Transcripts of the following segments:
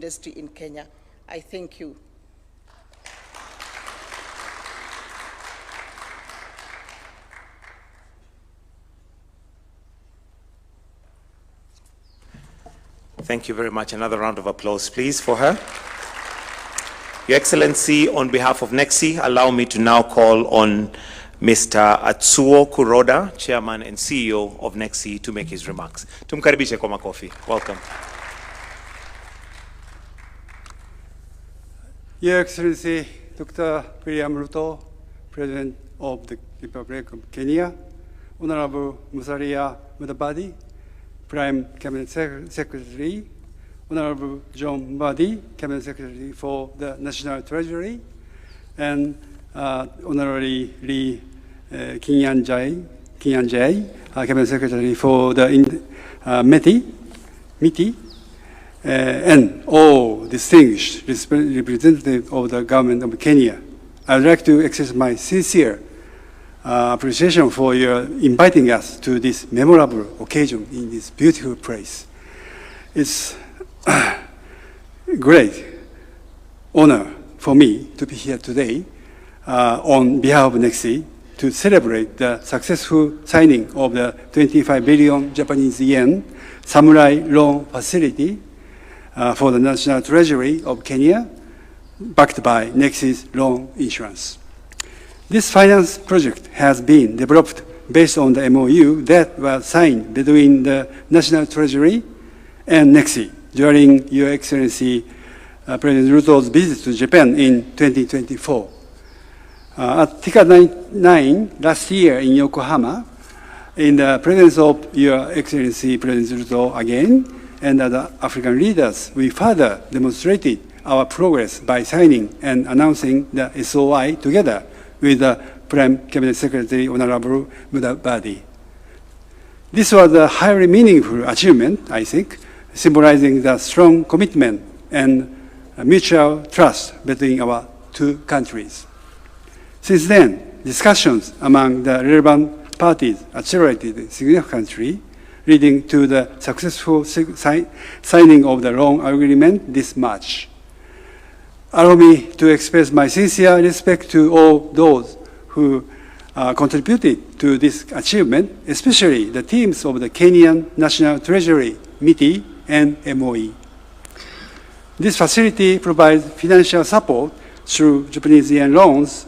industry in Kenya. I thank you. Thank you very much. Another round of applause, please, for her. Your Excellency, on behalf of NEXI, allow me to now call on Mr. Atsuo Kuroda, Chairman and CEO of NEXI, to make his remarks. Tumkaribishe kwa makofi. Welcome. Your Excellency, Dr. William Ruto, President of the Republic of Kenya, Honorable Musalia Mudavadi, Prime Cabinet Secretary, Honorable John Mbadi, Cabinet Secretary for the National Treasury, and Honorary Lee Kenyanjay, Cabinet Secretary for the MITI, and all distinguished representatives of the government of Kenya. I would like to express my sincere appreciation for your inviting us to this memorable occasion in this beautiful place. It's a great honor for me to be here today on behalf of NEXI to celebrate the successful signing of the 25 billion Japanese yen samurai loan facility for the National Treasury of Kenya, backed by NEXI's loan insurance. This finance project has been developed based on the MOU that was signed between the National Treasury and NEXI during Your Excellency President Ruto's visit to Japan in 2024. At TICA 9 last year in Yokohama, in the presence of Your Excellency President Ruto again, and other African leaders, we further demonstrated our progress by signing and announcing the SOI together with the Prime Cabinet Secretary, Honorable Mudavadi. This was a highly meaningful achievement, I think, symbolizing the strong commitment and mutual trust between our two countries. Since then, discussions among the relevant parties accelerated significantly, leading to the successful signing of the loan agreement this March. Allow me to express my sincere respect to all those who contributed to this achievement, especially the teams of the Kenyan National Treasury, MITI, and MOE. This facility provides financial support through Japanese yen loans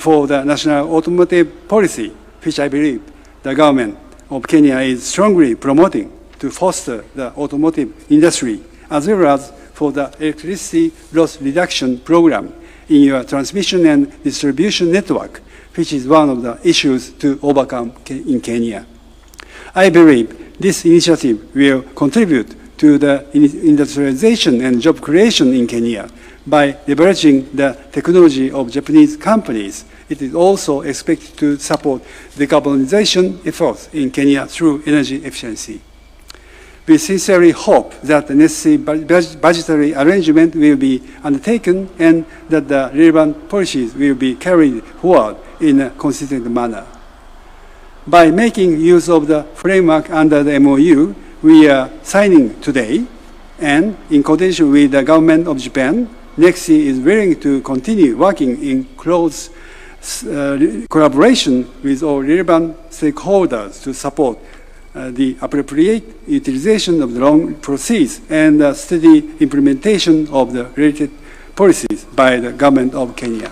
for the national automotive policy, which I believe the government of Kenya is strongly promoting to foster the automotive industry, as well as for the electricity loss reduction program in your transmission and distribution network, which is one of the issues to overcome in Kenya. I believe this initiative will contribute to the industrialization and job creation in Kenya. By leveraging the technology of Japanese companies, it is also expected to support decarbonization efforts in Kenya through energy efficiency. We sincerely hope that the necessary budgetary arrangement will be undertaken and that the relevant policies will be carried forward in a consistent manner. By making use of the framework under the MOU we are signing today, and in coordination with the government of Japan, NEXI is willing to continue working in close collaboration with all relevant stakeholders to support the appropriate utilization of the loan proceeds and the steady implementation of the related policies by the government of Kenya.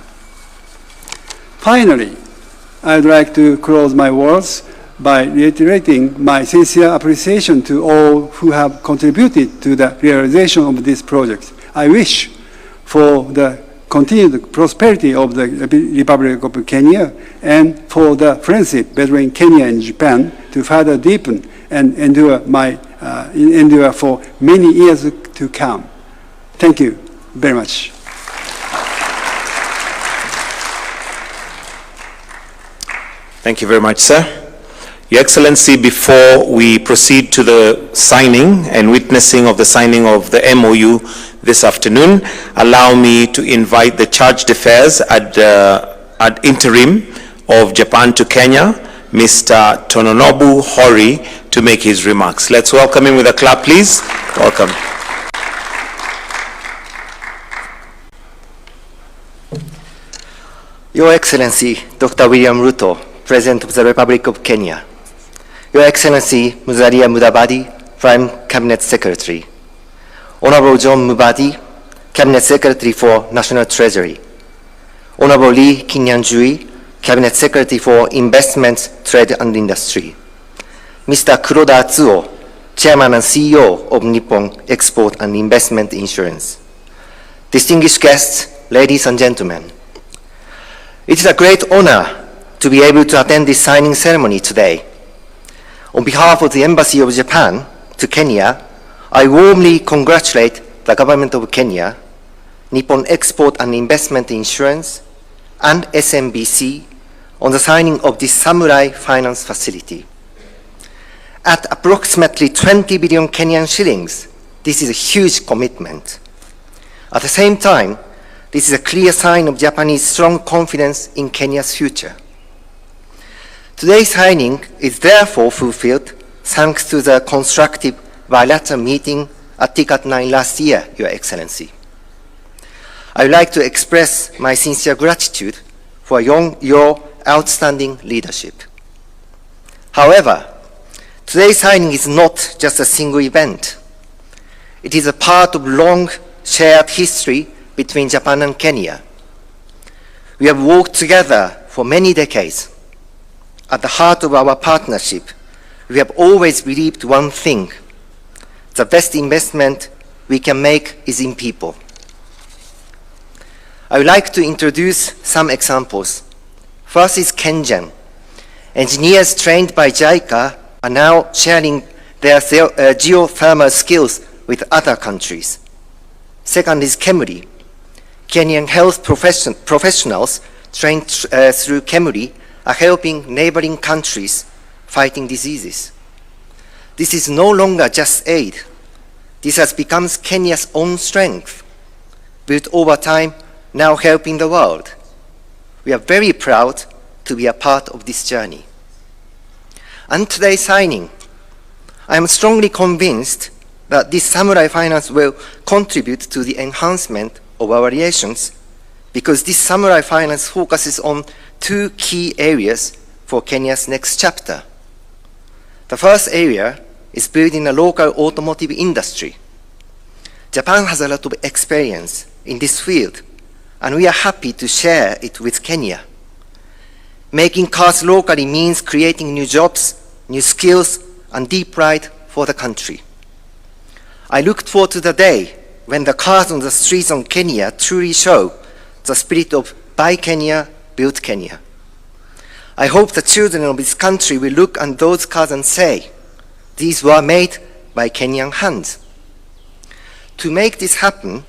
Finally, I would like to close my words by reiterating my sincere appreciation to all who have contributed to the realization of this project. I wish for the continued prosperity of the Republic of Kenya and for the friendship between Kenya and Japan to further deepen and endure for many years to come. Thank you very much. Thank you very much, sir. Your Excellency, before we proceed to the signing and witnessing of the signing of the MOU this afternoon, allow me to invite the Charge d'Affaires ad interim of Japan to Kenya, Mr. Tononobu Hori, to make his remarks. Let's welcome him with a clap, please. Welcome. Your Excellency, Dr. William Ruto, President of the Republic of Kenya. Your Excellency, Musalia Mudavadi, Prime Cabinet Secretary. Honorable John Mubadi, Cabinet Secretary for National Treasury. Honorable Lee Kinyanjui, Cabinet Secretary for Investment, Trade and Industry. Mr. Kuroda Atsuo, Chairman and CEO of Nippon Export and Investment Insurance. Distinguished guests, ladies and gentlemen, it is a great honor to be able to attend this signing ceremony today. On behalf of the Embassy of Japan to Kenya, I warmly congratulate the Government of Kenya, Nippon Export and Investment Insurance, and SMBC on the signing of this Samurai Finance Facility. At approximately 20 billion Kenyan shillings, this is a huge commitment. At the same time, this is a clear sign of Japanese strong confidence in Kenya's future. Today's signing is therefore fulfilled thanks to the constructive bilateral meeting at TICAT 9 last year, Your Excellency. I would like to express my sincere gratitude for your outstanding leadership. However, today's signing is not just a single event. It is a part of long shared history between Japan and Kenya. We have worked together for many decades. At the heart of our partnership, we have always believed one thing: the best investment we can make is in people. I would like to introduce some examples. First is Kengen. Engineers trained by JICA are now sharing their geothermal skills with other countries. Second is Kemuri. Kenyan health professionals trained through Kemuri are helping neighboring countries fighting diseases. This is no longer just aid. This has become Kenya's own strength, built over time, now helping the world. We are very proud to be a part of this journey. And today's signing, I am strongly convinced that this Samurai Finance will contribute to the enhancement of our relations, because this Samurai Finance focuses on two key areas for Kenya's next chapter. The first area is building a local automotive industry. Japan has a lot of experience in this field, and we are happy to share it with Kenya. Making cars locally means creating new jobs, new skills, and deep pride for the country. I looked forward to the day when the cars on the streets of Kenya truly show the spirit of Buy Kenya, Build Kenya. I hope the children of this country will look at those cars and say, these were made by Kenyan hands. To make this happen,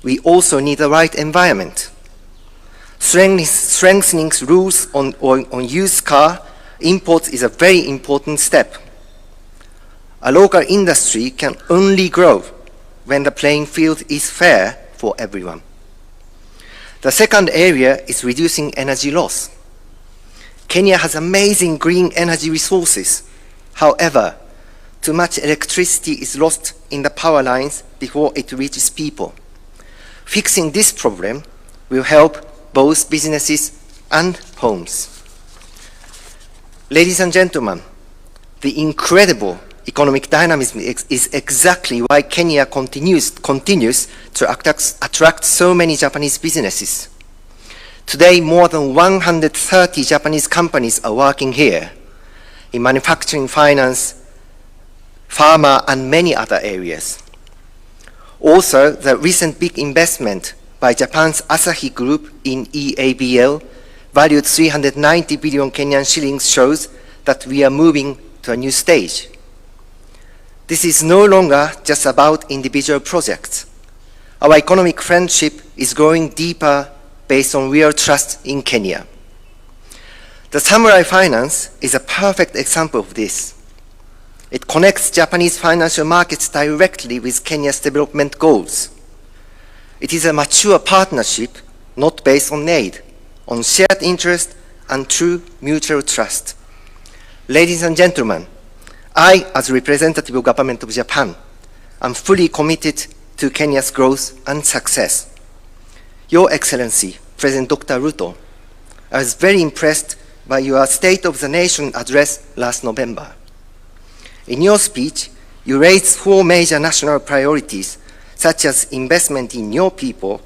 we also need the right environment. Strengthening rules on used car imports is a very important step. A local industry can only grow when the playing field is fair for everyone. The second area is reducing energy loss. Kenya has amazing green energy resources. However, too much electricity is lost in the power lines before it reaches people. Fixing this problem will help both businesses and homes. Ladies and gentlemen, the incredible economic dynamism is exactly why Kenya continues to attract so many Japanese businesses. Today, more than 130 Japanese companies are working here in manufacturing, finance, pharma, and many other areas. Also, the recent big investment by Japan's Asahi Group in EABL, valued 390 billion Kenyan shillings, shows that we are moving to a new stage. This is no longer just about individual projects. Our economic friendship is growing deeper based on real trust in Kenya. The Samurai Finance is a perfect example of this. It connects Japanese financial markets directly with Kenya's development goals. It is a mature partnership, not based on aid, on shared interest and true mutual trust. Ladies and gentlemen, I, as representative of Government of Japan, am fully committed to Kenya's growth and success. Your Excellency, President Dr. Ruto, I was very impressed by your State of the Nation address last November. In your speech, you raised 4 major national priorities, such as investment in your people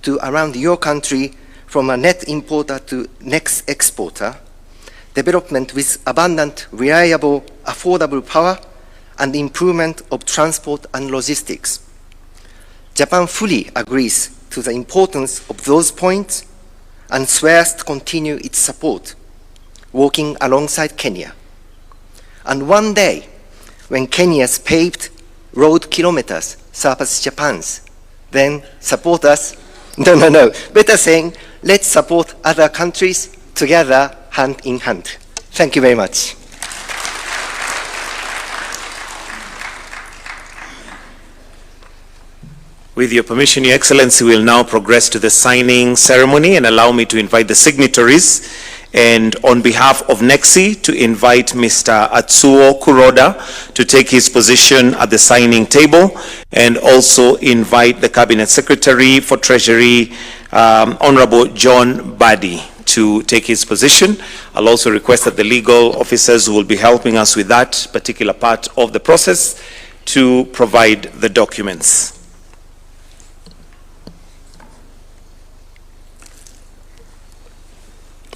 to around your country from a net importer to next exporter, development with abundant, reliable, affordable power, and improvement of transport and logistics. Japan fully agrees to the importance of those points and swears to continue its support, working alongside Kenya. And one day, when Kenya's paved road kilometers surpass Japan's, then support us. No. Better saying, let's support other countries together, hand in hand. Thank you very much. With your permission, Your Excellency, we will now progress to the signing ceremony, and allow me to invite the signatories, and on behalf of NEXI, to invite Mr. Atsuo Kuroda to take his position at the signing table, and also invite the Cabinet Secretary for Treasury, Honorable John Badi, to take his position. I'll also request that the legal officers who will be helping us with that particular part of the process to provide the documents.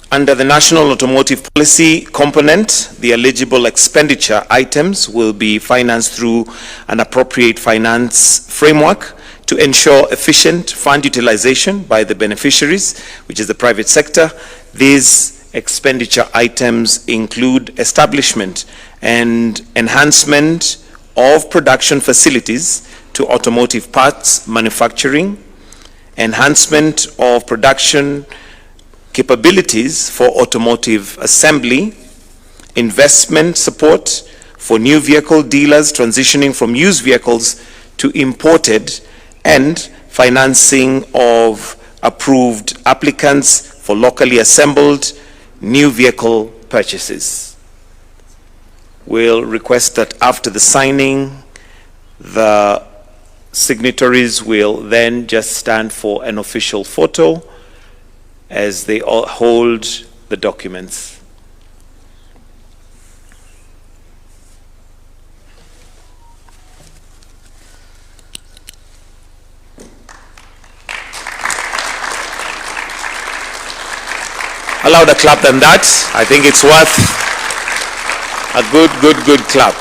Under the National Automotive Policy component, the eligible expenditure items will be financed through an appropriate finance framework to ensure efficient fund utilization by the beneficiaries, which is the private sector. These expenditure items include establishment and enhancement of production facilities to automotive parts manufacturing, enhancement of production capabilities for automotive assembly, investment support for new vehicle dealers transitioning from used vehicles to imported, and financing of approved applicants for locally assembled new vehicle purchases. We'll request that after the signing, the signatories will then just stand for an official photo as they all hold the documents. A louder clap than that. I think it's worth a good clap.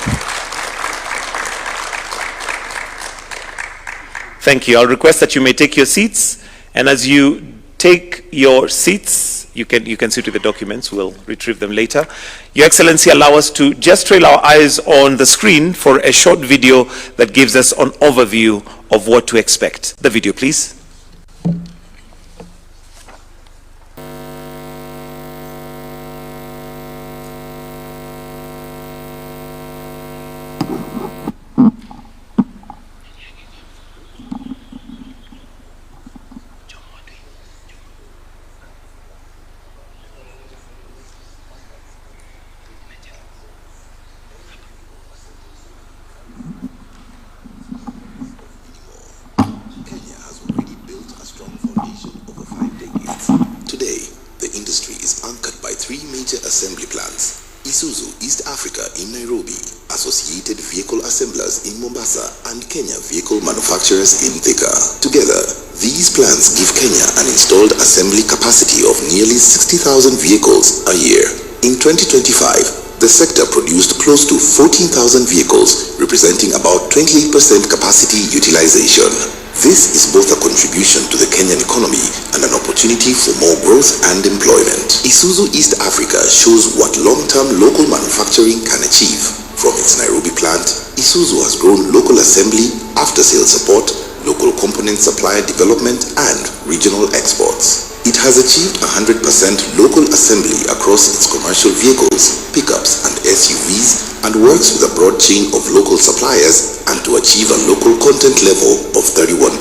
Thank you. I'll request that you may take your seats, and as you take your seats, you can sit with the documents. We'll retrieve them later. Your Excellency, allow us to just trail our eyes on the screen for a short video that gives us an overview of what to expect. The video, please. Assembly plants. Isuzu East Africa in Nairobi, Associated Vehicle Assemblers in Mombasa, and Kenya Vehicle Manufacturers in Thika. Together, these plants give Kenya an installed assembly capacity of nearly 60,000 vehicles a year. In 2025, the sector produced close to 14,000 vehicles, representing about 28% capacity utilization. This is both a contribution to the Kenyan economy and an opportunity for more growth and employment. Isuzu East Africa shows what long-term local manufacturing can achieve. From its Nairobi plant, Isuzu has grown local assembly, after-sales support, local component supplier development, and regional exports. It has achieved 100% local assembly across its commercial vehicles, pickups, and SUVs, and works with a broad chain of local suppliers and to achieve a local content level of 31%.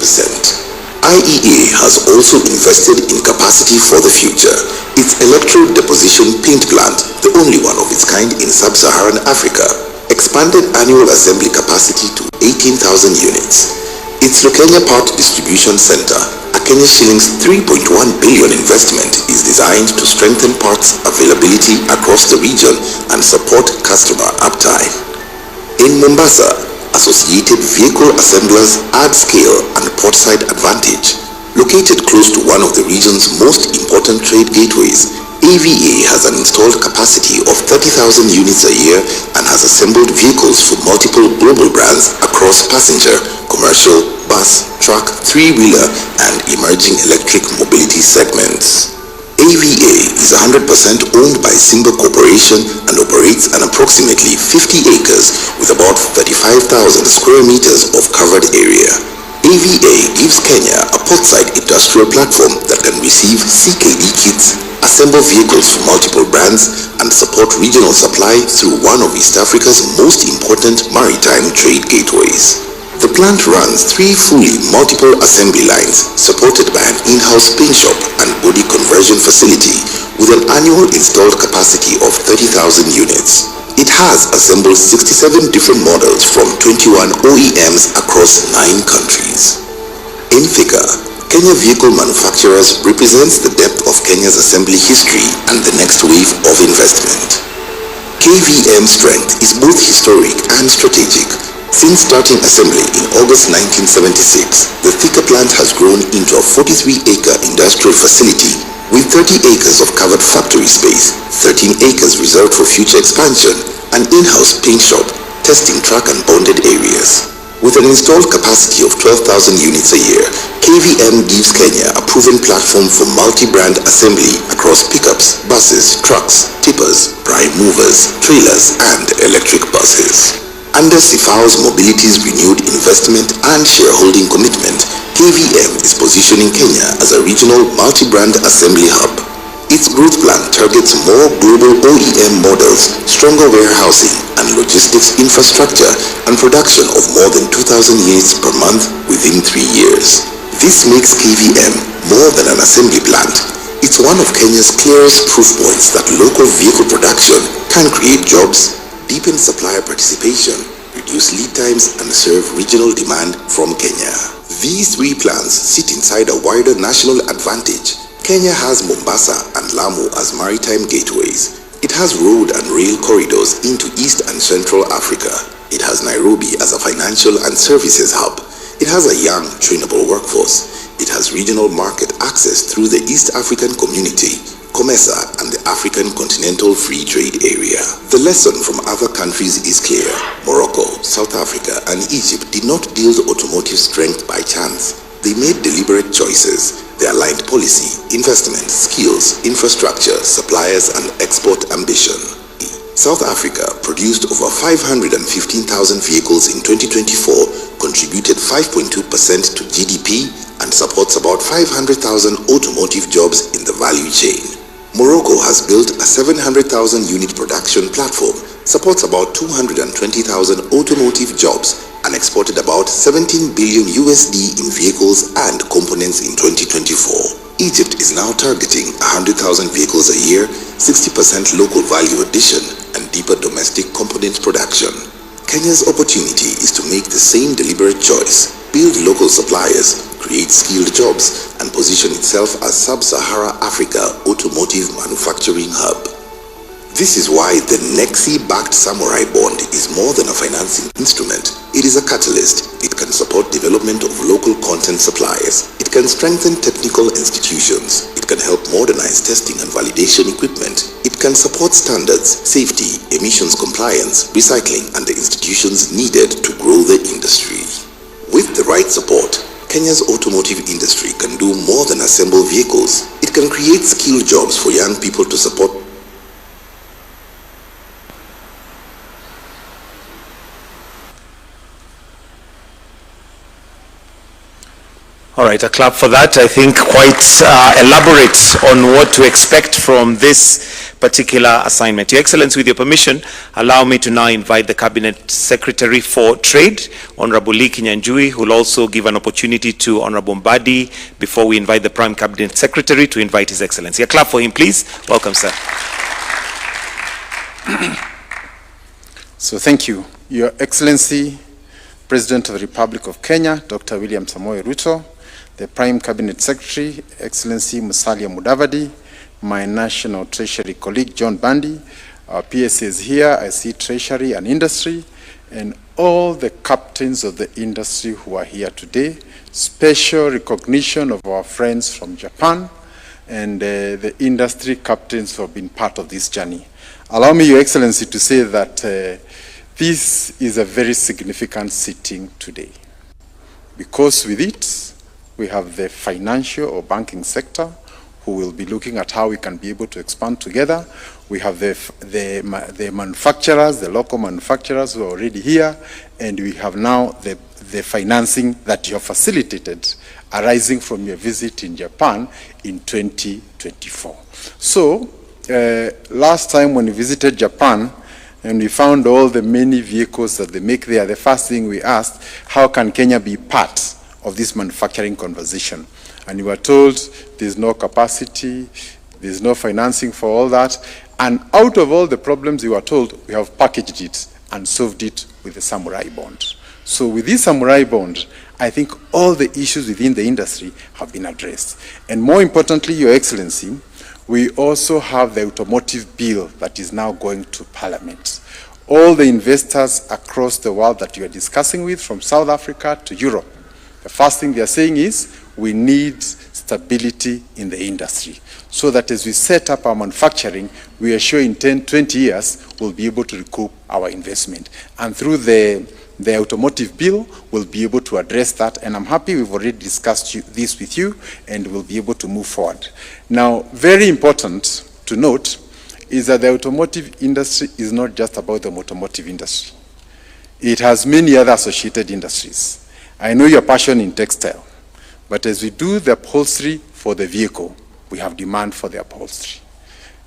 IEA has also invested in capacity for the future. Its electrode deposition paint plant, the only one of its kind in sub-Saharan Africa, expanded annual assembly capacity to 18,000 units. Its Lukenya Part Distribution Center, a Kenya's shillings 3.1 billion investment is designed to strengthen parts availability across the region and support customer uptime. In Mombasa, associated vehicle assemblers add scale and portside advantage. Located close to one of the region's most important trade gateways, AVA has an installed capacity of 30,000 units a year and has assembled vehicles for multiple global brands across passenger, commercial, bus, truck, three-wheeler, and emerging electric mobility segments. AVA is 100% owned by Simba Corporation and operates an approximately 50 acres with about 35,000 square meters of covered area. AVA gives Kenya a portside industrial platform that can receive CKD kits, assemble vehicles for multiple brands, and support regional supply through one of East Africa's most important maritime trade gateways. The plant runs 3 fully multiple assembly lines supported by an in-house paint shop and body conversion facility with an annual installed capacity of 30,000 units. It has assembled 67 different models from 21 OEMs across 9 countries. In Thika, Kenya Vehicle Manufacturers represents the depth of Kenya's assembly history and the next wave of investment. KVM's strength is both historic and strategic. Since starting assembly in August 1976, the Thika plant has grown into a 43-acre industrial facility with 30 acres of covered factory space, 13 acres reserved for future expansion, an in-house paint shop, testing truck and bonded areas. With an installed capacity of 12,000 units a year, KVM gives Kenya a proven platform for multi-brand assembly across pickups, buses, trucks, tippers, prime movers, trailers, and electric buses. Under Sifao's Mobility's renewed investment and shareholding commitment, KVM is positioning Kenya as a regional multi-brand assembly hub. Its growth plan targets more global OEM models, stronger warehousing and logistics infrastructure, and production of more than 2,000 units per month within 3 years. This makes KVM more than an assembly plant. It's one of Kenya's clearest proof points that local vehicle production can create jobs, deepen supplier participation, reduce lead times, and serve regional demand from Kenya. These 3 plans sit inside a wider national advantage. Kenya has Mombasa and Lamu as maritime gateways. It has road and rail corridors into East and Central Africa. It has Nairobi as a financial and services hub. It has a young, trainable workforce. It has regional market access through the East African Community, COMESA, and the African Continental Free Trade Area. The lesson from other countries is clear. Morocco, South Africa, and Egypt did not build automotive strength by chance. They made deliberate choices. They aligned policy, investment, skills, infrastructure, suppliers, and export ambition. South Africa produced over 515,000 vehicles in 2024, contributed 5.2% to GDP, and supports about 500,000 automotive jobs in the value chain. Morocco has built a 700,000 unit production platform, supports about 220,000 automotive jobs, and exported about 17 billion USD in vehicles and components in 2024. Egypt is now targeting 100,000 vehicles a year, 60% local value addition, and deeper domestic component production. Kenya's opportunity is to make the same deliberate choice, build local suppliers, create skilled jobs, and position itself as Sub-Sahara Africa automotive manufacturing hub. This is why the NEXI-backed Samurai Bond is more than a financing instrument. It is a catalyst. It can support development of local content suppliers. It can strengthen technical institutions. It can help modernize testing and validation equipment. It can support standards, safety, emissions compliance, recycling, and the institutions needed to grow the industry. With the right support, Kenya's automotive industry can do more than assemble vehicles. It can create skilled jobs for young people to support. All right, a clap for that. I think quite elaborate on what to expect from this particular assignment. Your Excellency, with your permission, allow me to now invite the Cabinet Secretary for Trade, Honorable Lee Kinyanjui, who will also give an opportunity to Honorable Mbadi before we invite the Prime Cabinet Secretary to invite His Excellency. A clap for him, please. Welcome, sir. So thank you. Your Excellency, President of the Republic of Kenya, Dr. William Samoei Ruto, the Prime Cabinet Secretary, Excellency Musalia Mudavadi, my National Treasury colleague, John Bandi, our PSAs here, I see Treasury and Industry, and all the captains of the industry who are here today. Special recognition of our friends from Japan and the industry captains who have been part of this journey. Allow me, Your Excellency, to say that this is a very significant sitting today, because with it, we have the financial or banking sector who will be looking at how we can be able to expand together. We have the manufacturers, the local manufacturers who are already here, and we have now the financing that you have facilitated arising from your visit in Japan in 2024. So, last time when we visited Japan, and we found all the many vehicles that they make there, the first thing we asked, how can Kenya be part of this manufacturing conversation? And you were told there's no capacity, there's no financing for all that. And out of all the problems you were told, we have packaged it and solved it with the Samurai Bond. So with this Samurai Bond, I think all the issues within the industry have been addressed. And more importantly, Your Excellency, we also have the automotive bill that is now going to Parliament. All the investors across the world that you are discussing with, from South Africa to Europe, the first thing they are saying is we need stability in the industry, so that as we set up our manufacturing, we are sure in 10, 20 years, we'll be able to recoup our investment. And through the automotive bill, we'll be able to address that. And I'm happy we've already discussed this with you, and we'll be able to move forward. Now, very important to note is that the automotive industry is not just about the automotive industry. It has many other associated industries. I know your passion in textile, but as we do the upholstery for the vehicle, we have demand for the upholstery.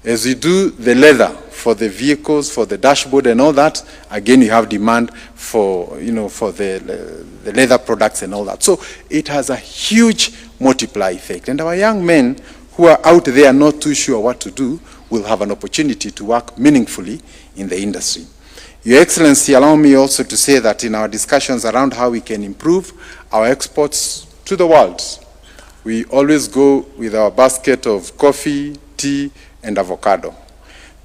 As we do the leather for the vehicles, for the dashboard and all that, again, you have demand for, for the leather products and all that. So it has a huge multiply effect. And our young men who are out there not too sure what to do will have an opportunity to work meaningfully in the industry. Your Excellency, allow me also to say that in our discussions around how we can improve our exports to the world, we always go with our basket of coffee, tea, and avocado.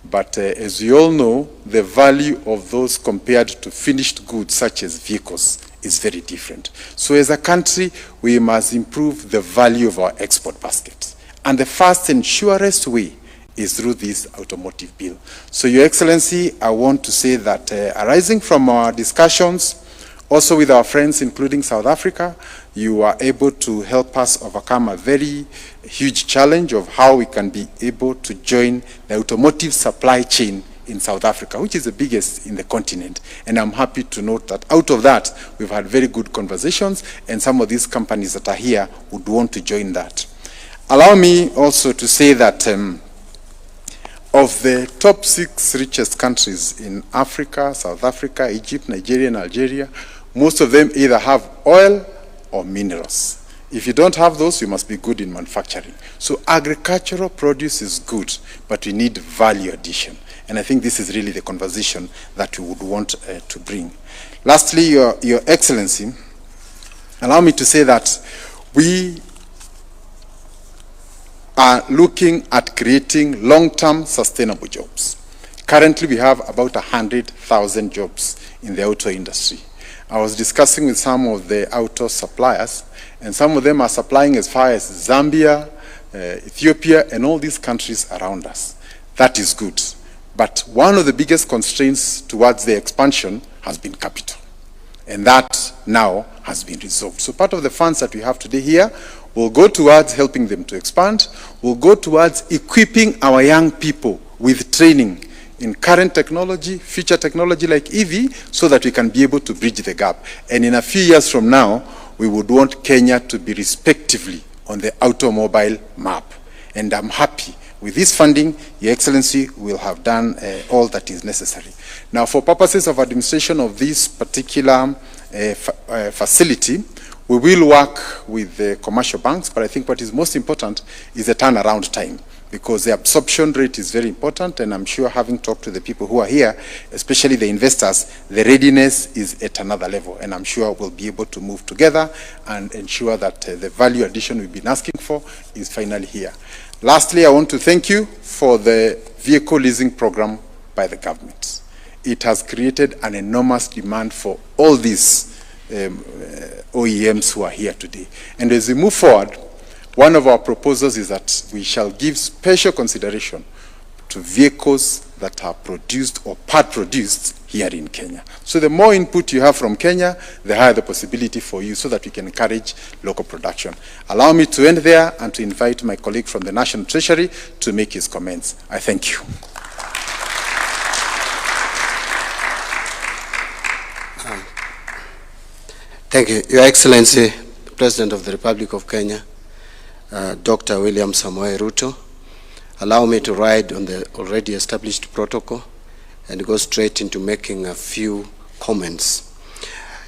But as you all know, the value of those compared to finished goods such as vehicles is very different. So as a country, we must improve the value of our export basket. And the first and surest way is through this automotive bill. So Your Excellency, I want to say that arising from our discussions, also with our friends, including South Africa, you are able to help us overcome a very huge challenge of how we can be able to join the automotive supply chain in South Africa, which is the biggest in the continent. And I'm happy to note that out of that, we've had very good conversations, and some of these companies that are here would want to join that. Allow me also to say that of the top 6 richest countries in Africa, South Africa, Egypt, Nigeria, and Algeria, most of them either have oil or minerals. If you don't have those, you must be good in manufacturing. So agricultural produce is good, but we need value addition. And I think this is really the conversation that we would want to bring. Lastly, Your Excellency, allow me to say that we are looking at creating long-term sustainable jobs. Currently, we have about 100,000 jobs in the auto industry. I was discussing with some of the auto suppliers, and some of them are supplying as far as Zambia, Ethiopia, and all these countries around us. That is good. But one of the biggest constraints towards the expansion has been capital. And that now has been resolved. So part of the funds that we have today here will go towards helping them to expand, will go towards equipping our young people with training in current technology, future technology like EV, so that we can be able to bridge the gap. And in a few years from now, we would want Kenya to be respectively on the automobile map. And I'm happy with this funding, Your Excellency will have done all that is necessary. Now, for purposes of administration of this particular facility, We will work with the commercial banks, but I think what is most important is the turnaround time, because the absorption rate is very important, and I'm sure, having talked to the people who are here, especially the investors, the readiness is at another level, and I'm sure we'll be able to move together and ensure that the value addition we've been asking for is finally here. Lastly, I want to thank you for the vehicle leasing program by the government. It has created an enormous demand for all these OEMs who are here today. And as we move forward, one of our proposals is that we shall give special consideration to vehicles that are produced or part-produced here in Kenya. So the more input you have from Kenya, the higher the possibility for you, so that we can encourage local production. Allow me to end there and to invite my colleague from the National Treasury to make his comments. I thank you. Thank you. Your Excellency, President of the Republic of Kenya, Dr. William Samoei Ruto. Allow me to ride on the already established protocol and go straight into making a few comments.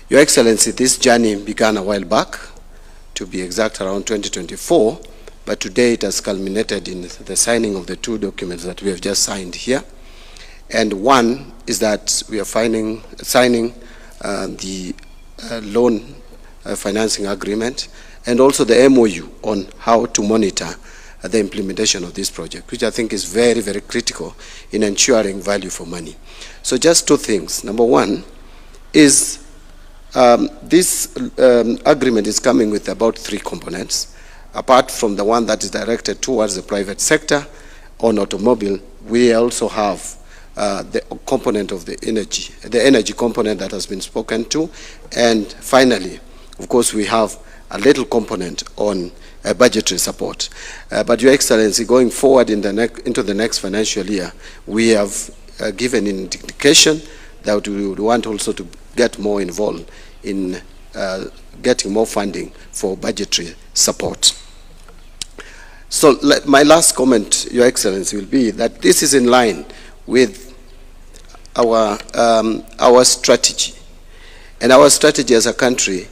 Your Excellency, this journey began a while back, to be exact around 2024, but today it has culminated in the signing of the two documents that we have just signed here. And one is that we are signing the loan financing agreement, and also the MOU on how to monitor the implementation of this project, which I think is very, very critical in ensuring value for money. So just two things. Number one is this agreement is coming with about 3 components. Apart from the one that is directed towards the private sector on automobile, we also have the component of the energy component that has been spoken to. And finally, of course, we have a little component on budgetary support. But Your Excellency, going forward into the next financial year, we have given an indication that we would want also to get more involved in getting more funding for budgetary support. So my last comment, Your Excellency, will be that this is in line with our strategy. And our strategy as a country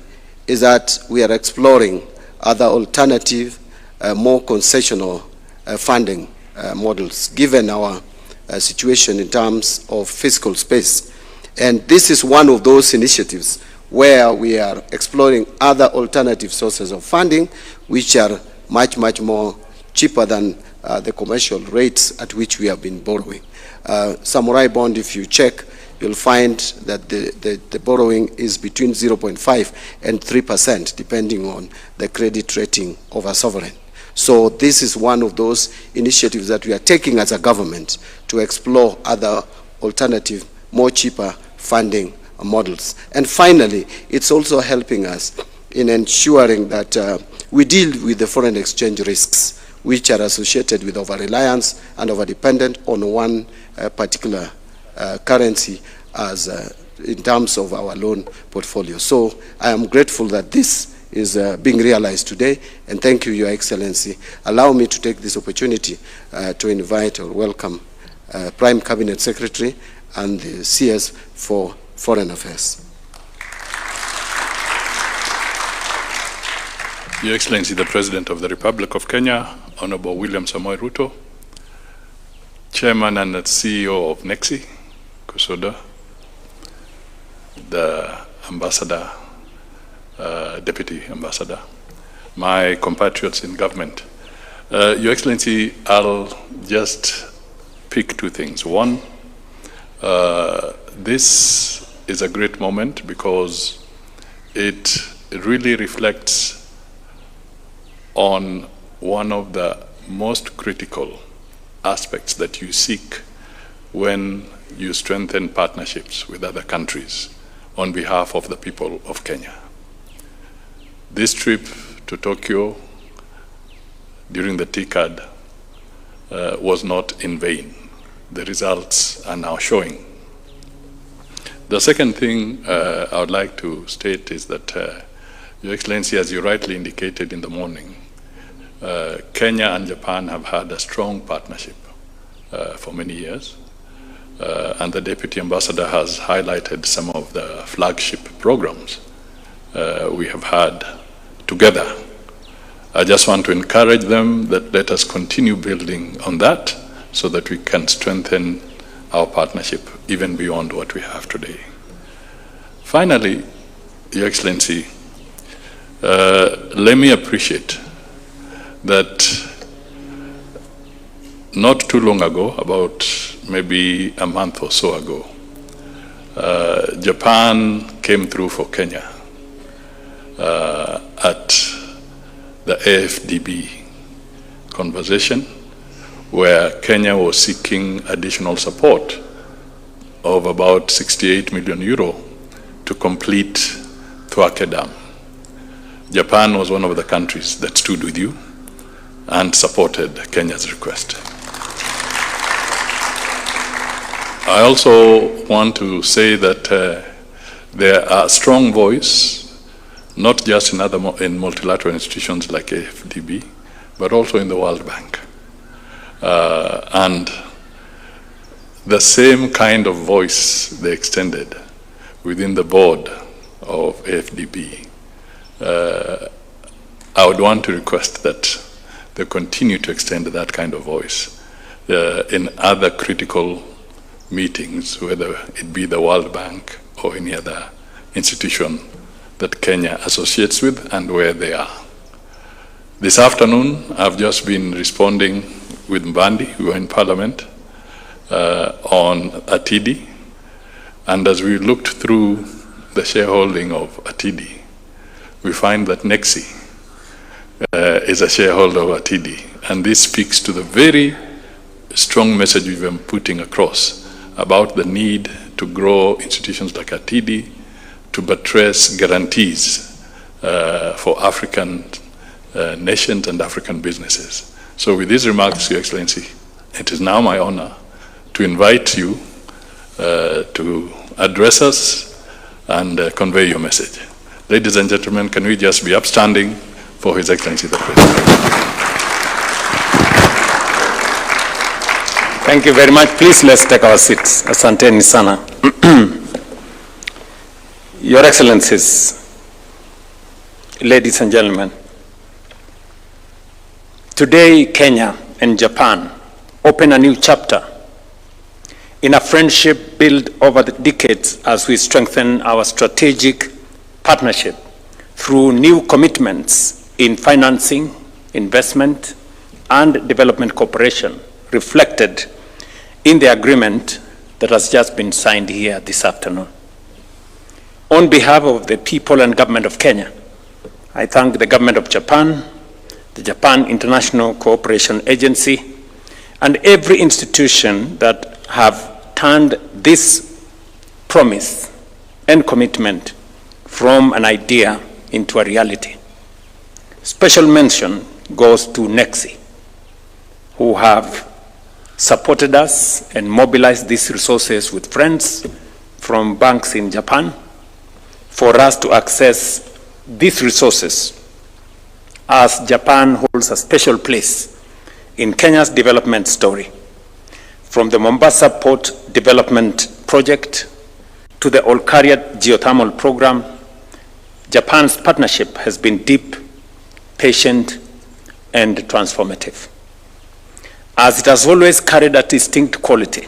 is that we are exploring other alternative, more concessional funding models, given our situation in terms of fiscal space. And this is one of those initiatives where we are exploring other alternative sources of funding, which are much, much more cheaper than the commercial rates at which we have been borrowing. Samurai bond, if you check, you'll find that the borrowing is between 0.5 and 3%, depending on the credit rating of a sovereign. So this is one of those initiatives that we are taking as a government to explore other alternative, more cheaper funding models. And finally, it's also helping us in ensuring that we deal with the foreign exchange risks, which are associated with over-reliance and over-dependent on one particular currency as in terms of our loan portfolio. So I am grateful that this is being realized today, and thank you, Your Excellency. Allow me to take this opportunity to invite or welcome Prime Cabinet Secretary and the CS for Foreign Affairs. Your Excellency, the President of the Republic of Kenya, Honorable William Samoei Ruto, Chairman and CEO of NEXI, Kusoda, the Ambassador, Deputy Ambassador, my compatriots in government. Your Excellency, I'll just pick 2 things. One, this is a great moment because it really reflects on one of the most critical aspects that you seek when you strengthen partnerships with other countries on behalf of the people of Kenya. This trip to Tokyo during the TCAD was not in vain. The results are now showing. The second thing I would like to state is that, Your Excellency, as you rightly indicated in the morning, Kenya and Japan have had a strong partnership for many years, and the Deputy Ambassador has highlighted some of the flagship programs we have had together. I just want to encourage them that let us continue building on that so that we can strengthen our partnership even beyond what we have today. Finally, Your Excellency, let me appreciate that not too long ago, about maybe a month or so ago, Japan came through for Kenya at the AFDB conversation, where Kenya was seeking additional support of about 68 million euro to complete Thwake Dam. Japan was one of the countries that stood with you and supported Kenya's request. I also want to say that there are strong voice, not just in multilateral institutions like AFDB, but also in the World Bank. And the same kind of voice they extended within the board of AFDB. I would want to request that they continue to extend that kind of voice in other critical meetings, whether it be the World Bank or any other institution that Kenya associates with and where they are. This afternoon, I've just been responding with Mbandi, who are in Parliament, on Atidi. And as we looked through the shareholding of Atidi, we find that Nexi is a shareholder of Atidi. And this speaks to the very strong message we've been putting across about the need to grow institutions like Atidi, to buttress guarantees for African nations and African businesses. So with these remarks, Your Excellency, it is now my honor to invite you to address us and convey your message. Ladies and gentlemen, can we just be upstanding for His Excellency the President? Thank you very much. Please let's take our seats. Asanteni sana. Your Excellencies, ladies and gentlemen, today Kenya and Japan open a new chapter in a friendship built over the decades as we strengthen our strategic partnership through new commitments in financing, investment, and development cooperation reflected in the agreement that has just been signed here this afternoon. On behalf of the people and government of Kenya, I thank the government of Japan, the Japan International Cooperation Agency, and every institution that have turned this promise and commitment from an idea into a reality. Special mention goes to Nexi, who have supported us and mobilized these resources with friends from banks in Japan for us to access these resources, as Japan holds a special place in Kenya's development story. From the Mombasa Port Development Project to the Olkaria Geothermal Program, Japan's partnership has been deep, patient, and transformative. As it has always carried a distinct quality,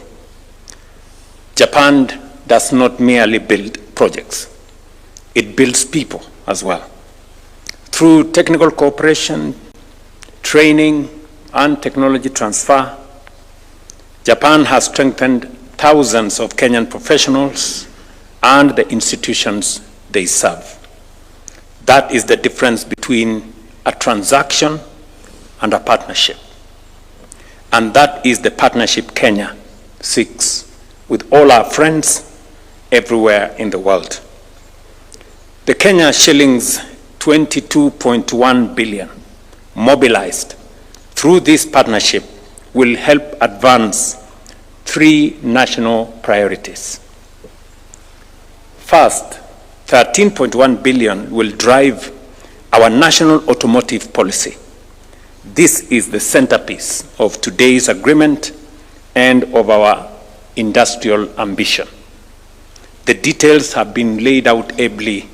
Japan does not merely build projects, it builds people as well. Through technical cooperation, training, and technology transfer, Japan has strengthened thousands of Kenyan professionals and the institutions they serve. That is the difference between a transaction and a partnership. And that is the partnership Kenya seeks with all our friends everywhere in the world. The Kenya shillings 22.1 billion mobilized through this partnership will help advance three national priorities. First, 13.1 billion will drive our national automotive policy. This is the centerpiece of today's agreement and of our industrial ambition. The details have been laid out ably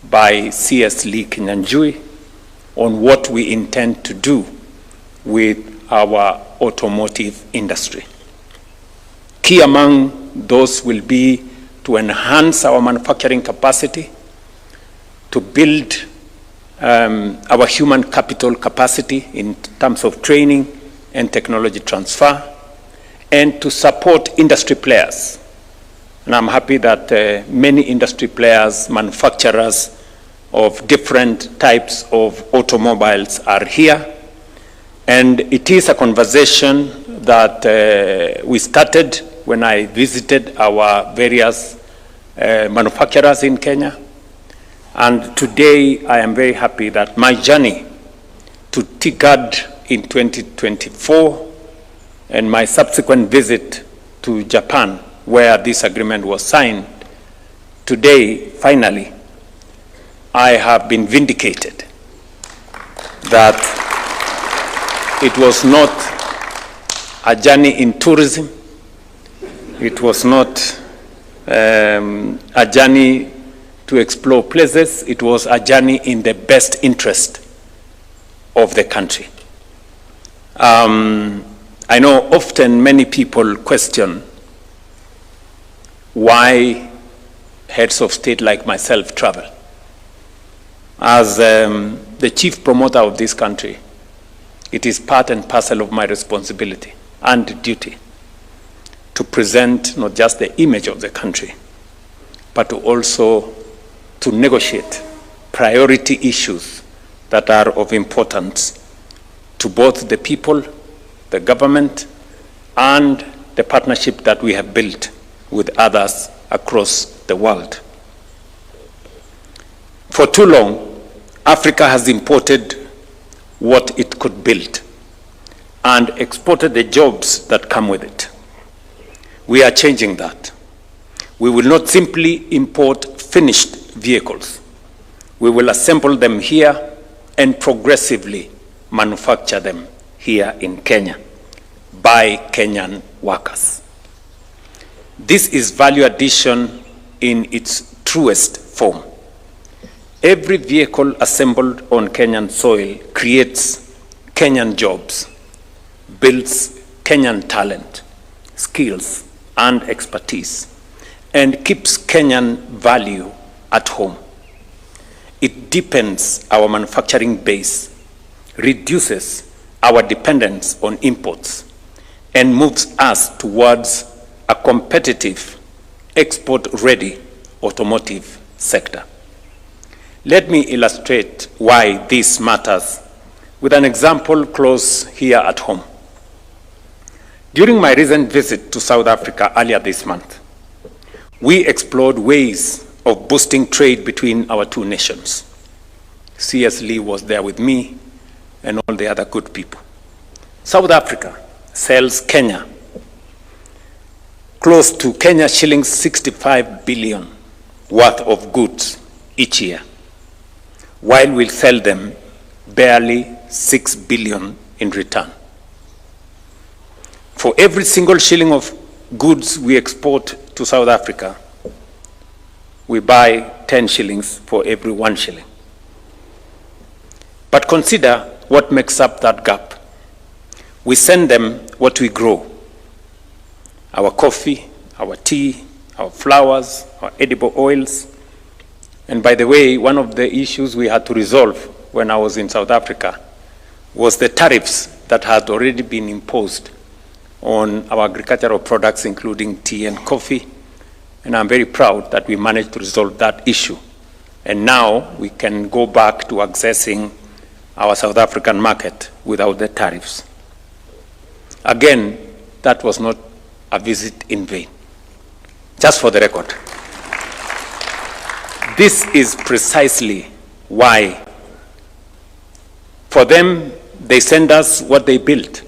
by C.S. Lee Kinyanjui on what we intend to do with our automotive industry. Key among those will be to enhance our manufacturing capacity, to build our human capital capacity in terms of training and technology transfer, and to support industry players. And I'm happy that many industry players, manufacturers of different types of automobiles are here. And it is a conversation that we started when I visited our various manufacturers in Kenya. And today I am very happy that my journey to TIGAD in 2024 and my subsequent visit to Japan, where this agreement was signed, today, finally, I have been vindicated that it was not a journey in tourism, it was not a journey to explore places, it was a journey in the best interest of the country. I know often many people question why heads of state like myself travel. As the chief promoter of this country, it is part and parcel of my responsibility and duty to present not just the image of the country, but to also to negotiate priority issues that are of importance to both the people, the government, and the partnership that we have built with others across the world. For too long, Africa has imported what it could build and exported the jobs that come with it. We are changing that. We will not simply import finished vehicles. We will assemble them here and progressively manufacture them here in Kenya by Kenyan workers. This is value addition in its truest form. Every vehicle assembled on Kenyan soil creates Kenyan jobs, builds Kenyan talent, skills, and expertise, and keeps Kenyan value at home. It deepens our manufacturing base, reduces our dependence on imports, and moves us towards a competitive, export-ready automotive sector. Let me illustrate why this matters with an example close here at home. During my recent visit to South Africa earlier this month, we explored ways of boosting trade between our two nations. C.S. Lee was there with me and all the other good people. South Africa sells Kenya close to Kenya shillings 65 billion worth of goods each year, while we sell them barely 6 billion in return. For every single shilling of goods we export to South Africa, we buy 10 shillings for every 1 shilling. But consider what makes up that gap. We send them what we grow: our coffee, our tea, our flowers, our edible oils. And by the way, one of the issues we had to resolve when I was in South Africa was the tariffs that had already been imposed on our agricultural products, including tea and coffee. And I'm very proud that we managed to resolve that issue. And now we can go back to accessing our South African market without the tariffs. Again, that was not a visit in vain. Just for the record. This is precisely why, for them, they send us what they built: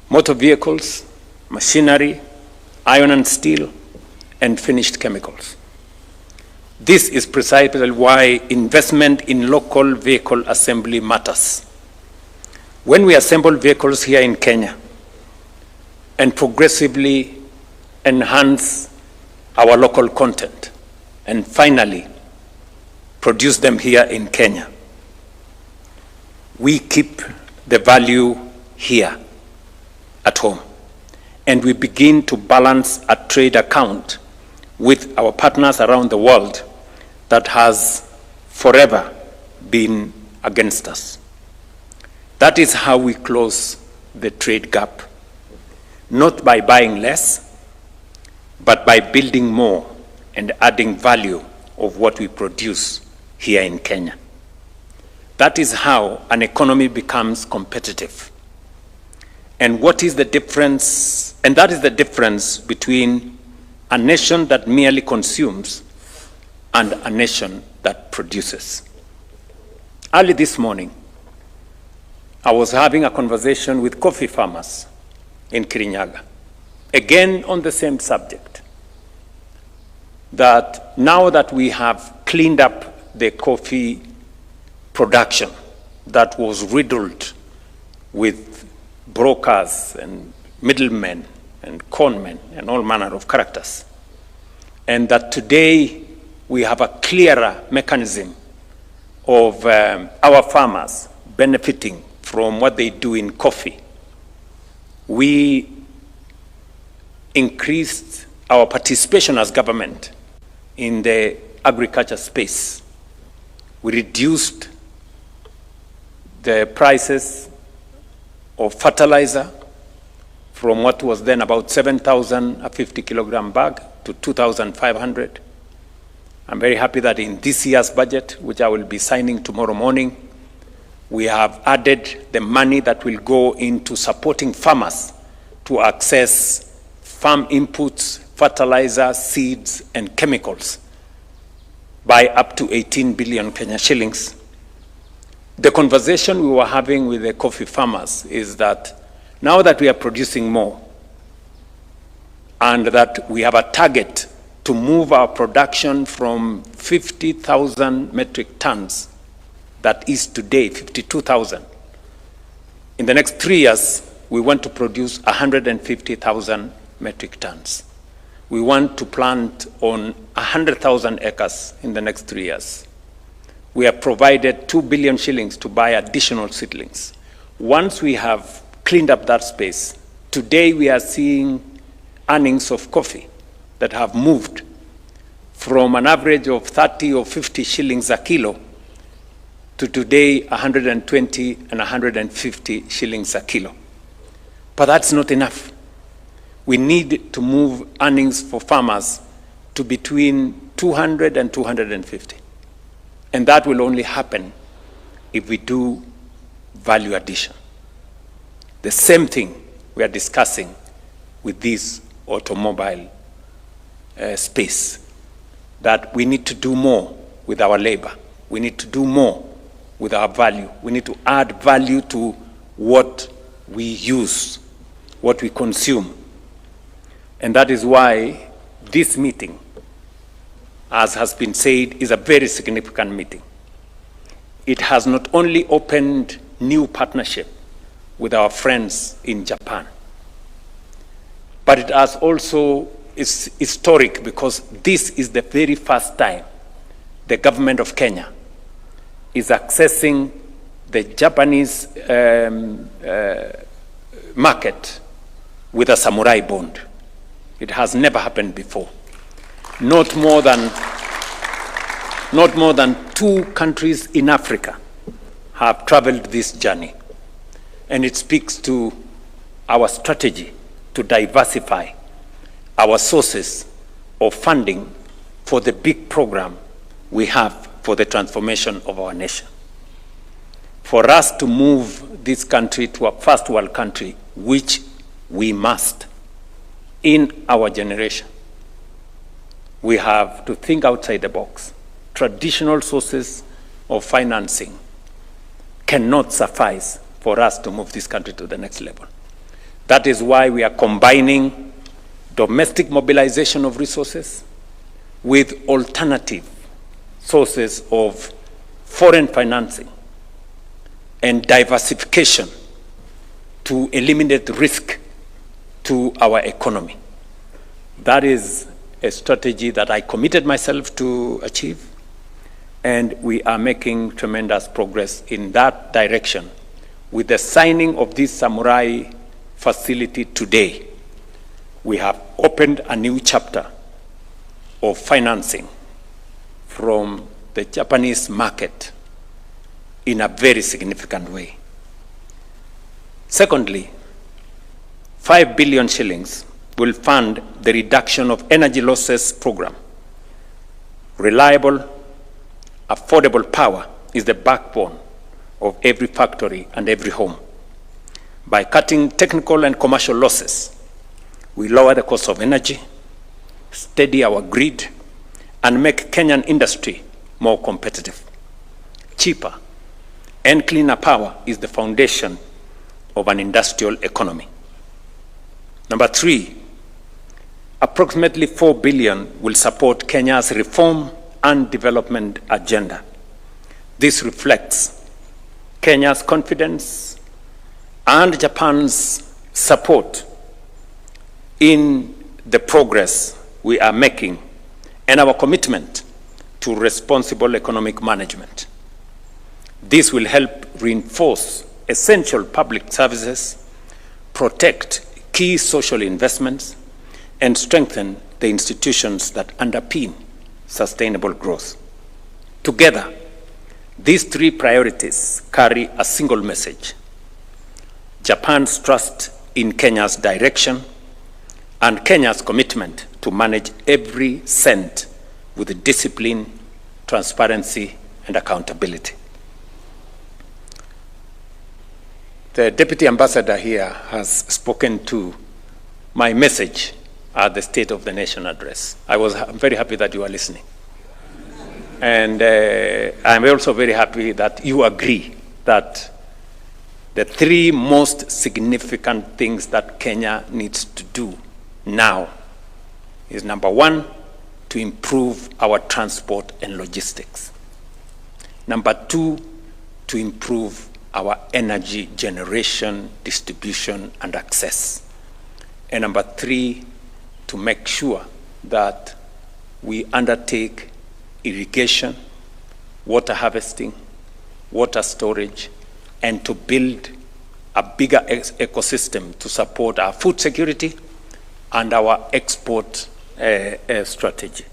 motor vehicles, machinery, iron and steel, and finished chemicals. This is precisely why investment in local vehicle assembly matters. When we assemble vehicles here in Kenya and progressively enhance our local content, and finally produce them here in Kenya. We keep the value here at home, and we begin to balance a trade account with our partners around the world that has forever been against us. That is how we close the trade gap, not by buying less, but by building more and adding value of what we produce here in Kenya. That is how an economy becomes competitive. And what is the difference? And that is the difference between a nation that merely consumes and a nation that produces. Early this morning, I was having a conversation with coffee farmers in Kirinyaga, again on the same subject, that now that we have cleaned up the coffee production that was riddled with brokers and middlemen and conmen and all manner of characters, and that today we have a clearer mechanism of our farmers benefiting from what they do in coffee. We increased our participation as government in the agriculture space. We reduced the prices of fertilizer from what was then about 7,000 a 50-kilogram bag to 2,500. I'm very happy that in this year's budget, which I will be signing tomorrow morning, we have added the money that will go into supporting farmers to access farm inputs, fertilizer, seeds, and chemicals by up to 18 billion Kenya shillings. The conversation we were having with the coffee farmers is that now that we are producing more and that we have a target to move our production from 50,000 metric tons, that is today 52,000. In the next 3 years, we want to produce 150,000 metric tons. We want to plant on 100,000 acres in the next 3 years. We have provided 2 billion shillings to buy additional seedlings. Once we have cleaned up that space, today we are seeing earnings of coffee that have moved from an average of 30 or 50 shillings a kilo to today 120 and 150 shillings a kilo. But that's not enough. We need to move earnings for farmers to between 200 and 250. And that will only happen if we do value addition. The same thing we are discussing with this automobile space, that we need to do more with our labor. We need to do more with our value. We need to add value to what we use, what we consume. And that is why this meeting, as has been said, is a very significant meeting. It has not only opened new partnership with our friends in Japan, but it has also is historic because this is the very first time the government of Kenya is accessing the Japanese market with a samurai bond. It has never happened before. Not more than 2 countries in Africa have traveled this journey. And it speaks to our strategy to diversify our sources of funding for the big program we have for the transformation of our nation. For us to move this country to a first world country, which we must in our generation, we have to think outside the box. Traditional sources of financing cannot suffice for us to move this country to the next level. That is why we are combining domestic mobilization of resources with alternative sources of foreign financing and diversification to eliminate risk to our economy. That is a strategy that I committed myself to achieve, and we are making tremendous progress in that direction. With the signing of this Samurai facility today, we have opened a new chapter of financing from the Japanese market in a very significant way. Secondly, 5 billion shillings will fund the reduction of energy losses program. Reliable, affordable power is the backbone of every factory and every home. By cutting technical and commercial losses, we lower the cost of energy, steady our grid, and make Kenyan industry more competitive. Cheaper and cleaner power is the foundation of an industrial economy. Number 3, approximately 4 billion will support Kenya's reform and development agenda. This reflects Kenya's confidence and Japan's support in the progress we are making and our commitment to responsible economic management. This will help reinforce essential public services, protect key social investments, and strengthen the institutions that underpin sustainable growth. Together, these 3 priorities carry a single message: Japan's trust in Kenya's direction and Kenya's commitment to manage every cent with discipline, transparency, and accountability. The Deputy Ambassador here has spoken to my message at the State of the Nation address. I'm very happy that you are listening. And I'm also very happy that you agree that the 3 most significant things that Kenya needs to do now is, number 1, to improve our transport and logistics. Number 2, to improve our energy generation, distribution, and access. And number 3, to make sure that we undertake irrigation, water harvesting, water storage, and to build a bigger ecosystem to support our food security and our export strategy.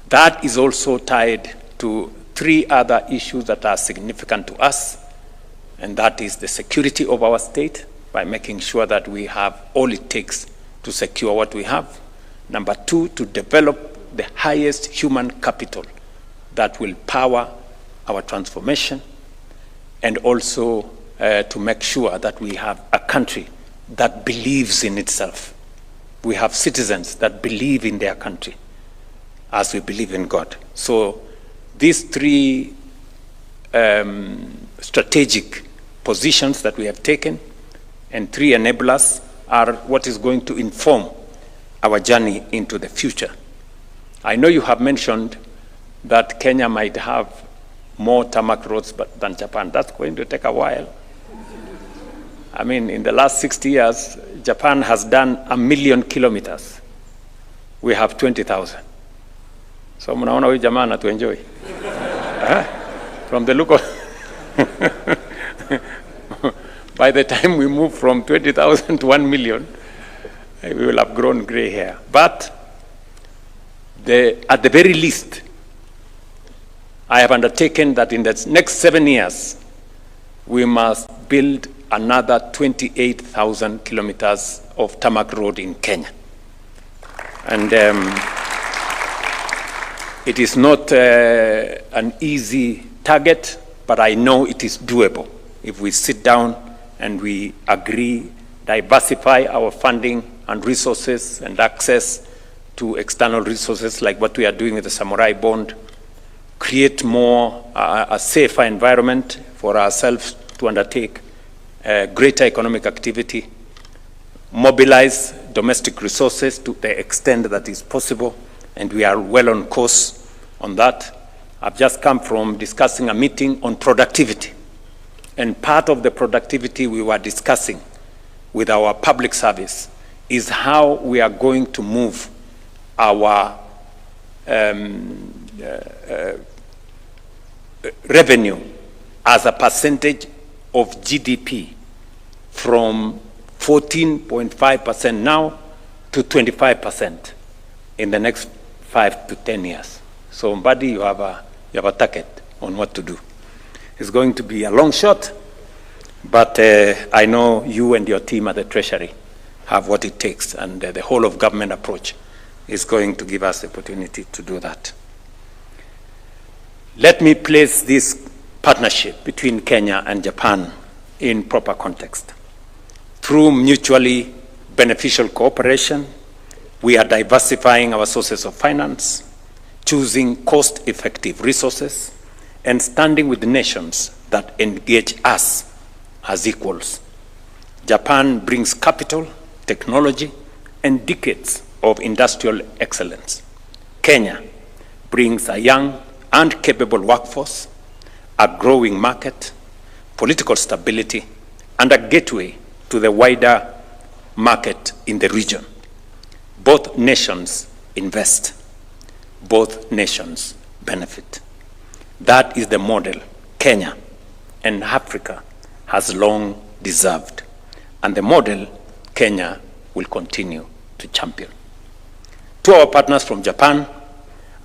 That is also tied to 3 other issues that are significant to us, and that is the security of our state, by making sure that we have all it takes to secure what we have. Number 2, to develop the highest human capital that will power our transformation, and also to make sure that we have a country that believes in itself. We have citizens that believe in their country as we believe in God. So these 3 strategic positions that we have taken and 3 enablers are what is going to inform our journey into the future. I know you have mentioned that Kenya might have more tarmac roads than Japan. That's going to take a while. I mean, in the last 60 years, Japan has done 1 million kilometers. We have 20,000. So mnaona huyu jamaa anatuenjoy. From the look of by the time we move from 20,000 to 1 million, we will have grown gray hair. But at the very least, I have undertaken that in the next 7 years, we must build another 28,000 kilometers of tarmac road in Kenya. And it is not an easy target, but I know it is doable if we sit down and we agree, diversify our funding and resources and access to external resources like what we are doing with the Samurai bond, create more a safer environment for ourselves to undertake greater economic activity, mobilize domestic resources to the extent that is possible, and we are well on course on that. I've just come from discussing a meeting on productivity, and part of the productivity we were discussing with our public service is how we are going to move our revenue as a percentage of GDP from 14.5% now to 25% in the next 5 to 10 years. So, Mbadi, you have a target on what to do. It's going to be a long shot, but I know you and your team at the Treasury have what it takes, and the whole of government approach is going to give us the opportunity to do that. Let me place this partnership between Kenya and Japan in proper context. Through mutually beneficial cooperation, we are diversifying our sources of finance, choosing cost-effective resources, and standing with the nations that engage us as equals. Japan brings capital, technology, and decades of industrial excellence. Kenya brings a young and capable workforce, a growing market, political stability, and a gateway to the wider market in the region. Both nations invest. Both nations benefit. That is the model Kenya and Africa has long deserved, and the model Kenya will continue to champion. To our partners from Japan,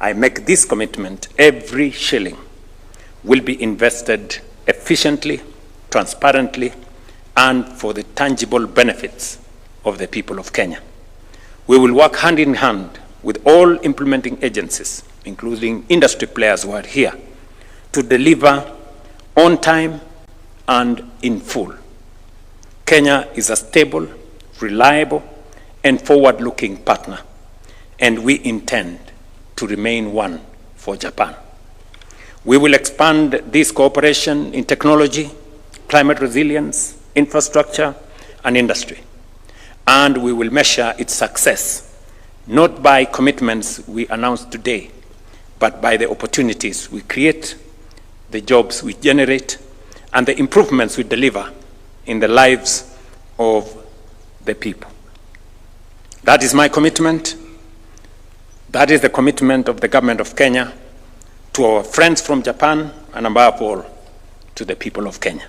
I make this commitment: every shilling will be invested efficiently, transparently, and for the tangible benefits of the people of Kenya. We will work hand in hand with all implementing agencies, including industry players who are here, to deliver on time and in full. Kenya is a stable, reliable, and forward-looking partner, and we intend to remain one for Japan. We will expand this cooperation in technology, climate resilience, infrastructure, and industry. And we will measure its success not by commitments we announce today, but by the opportunities we create, the jobs we generate, and the improvements we deliver in the lives of the people. That is my commitment. That is the commitment of the government of Kenya to our friends from Japan, and above all, to the people of Kenya.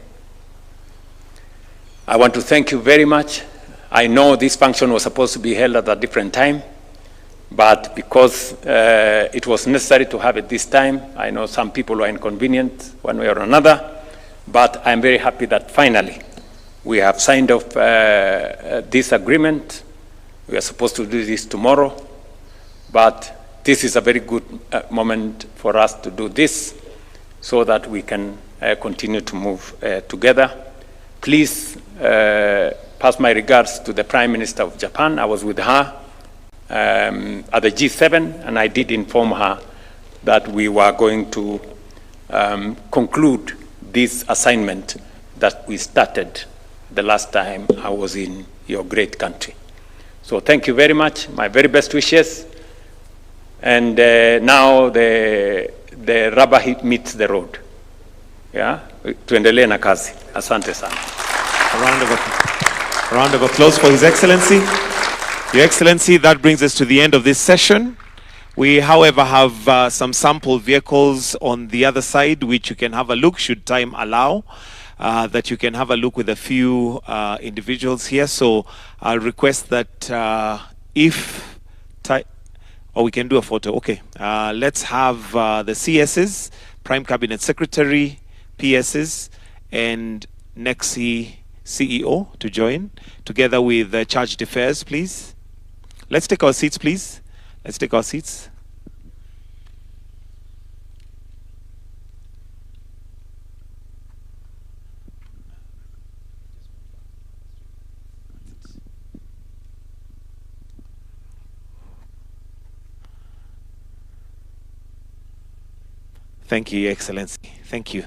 I want to thank you very much. I know this function was supposed to be held at a different time, but because it was necessary to have it this time, I know some people were inconvenient one way or another, but I'm very happy that finally we have signed off this agreement. We are supposed to do this tomorrow, but this is a very good moment for us to do this so that we can continue to move together. Please pass my regards to the Prime Minister of Japan. I was with her at the G7, and I did inform her that we were going to conclude this assignment that we started the last time I was in your great country. So thank you very much. My very best wishes. And now the rubber meets the road. Yeah? Tuendelee na kazi. Asante sana. A round of applause for His Excellency. Your Excellency, that brings us to the end of this session. We, however, have some sample vehicles on the other side, which you can have a look, should time allow, that you can have a look with a few individuals here. So I'll request that if or we can do a photo. Okay, let's have the CSs, Prime Cabinet Secretary, PSs, and NEXI CEO to join, together with the Charged Affairs, please. Let's take our seats, please. Let's take our seats. Thank you, Your Excellency. Thank you.